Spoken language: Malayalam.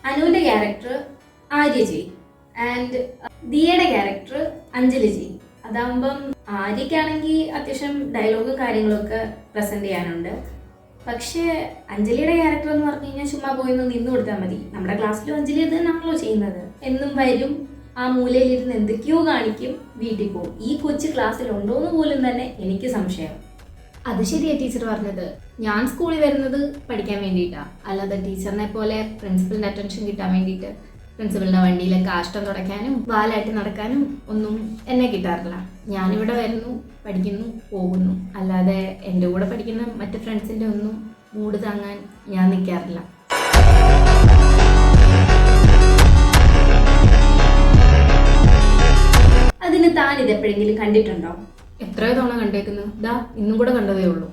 അനുവിന്റെ ക്യാരക്ടർ ആര്യ ചെയ്യും ആൻഡ് ദിയയുടെ ക്യാരക്ടർ അഞ്ജലി ചെയ്യും. അതാകുമ്പം ആര്യക്കാണെങ്കിൽ അത്യാവശ്യം ഡയലോഗും കാര്യങ്ങളൊക്കെ പ്രസന്റ് ചെയ്യാനുണ്ട്. പക്ഷേ അഞ്ജലിയുടെ ക്യാരക്ടർ എന്ന് പറഞ്ഞു കഴിഞ്ഞാൽ ചുമ്മാ പോയി നിന്ന് കൊടുത്താൽ മതി. നമ്മുടെ ക്ലാസ്സിലും അഞ്ജലി അത് തന്നെയാണല്ലോ ചെയ്യുന്നത്. എന്നും വരും, ആ മൂലയിലിരുന്ന് എന്തൊക്കെയോ കാണിക്കും, വീട്ടിൽ പോകും. ഈ കൊച്ചു ക്ലാസ്സിലുണ്ടോയെന്ന് പോലും തന്നെ എനിക്ക് സംശയം. അത് ശരിയാ ടീച്ചർ പറഞ്ഞത്. ഞാൻ സ്കൂളിൽ വരുന്നത് പഠിക്കാൻ വേണ്ടിയിട്ടാണ്, അല്ലാതെ ടീച്ചറിനെ പോലെ പ്രിൻസിപ്പലിൻ്റെ അറ്റൻഷൻ കിട്ടാൻ വേണ്ടിയിട്ട് പ്രിൻസിപ്പലിൻ്റെ വണ്ടിയിലെ കാഷ്ടം തുടയ്ക്കാനും വാലായിട്ട് നടക്കാനും ഒന്നും എന്നെ കിട്ടാറില്ല. ഞാനിവിടെ വരുന്നു, പഠിക്കുന്നു, പോകുന്നു. അല്ലാതെ എൻ്റെ കൂടെ പഠിക്കുന്ന മറ്റ് ഫ്രണ്ട്സിൻ്റെ ഒന്നും മൂഡ് താങ്ങാൻ ഞാൻ നിൽക്കാറില്ല. അതിന് താൻ ഇതെപ്പോഴെങ്കിലും കണ്ടിട്ടുണ്ടോ? എത്രയോ തവണ കണ്ടേക്കുന്നു. ഇന്നും കൂടെ കണ്ടതേ ഉള്ളൂ.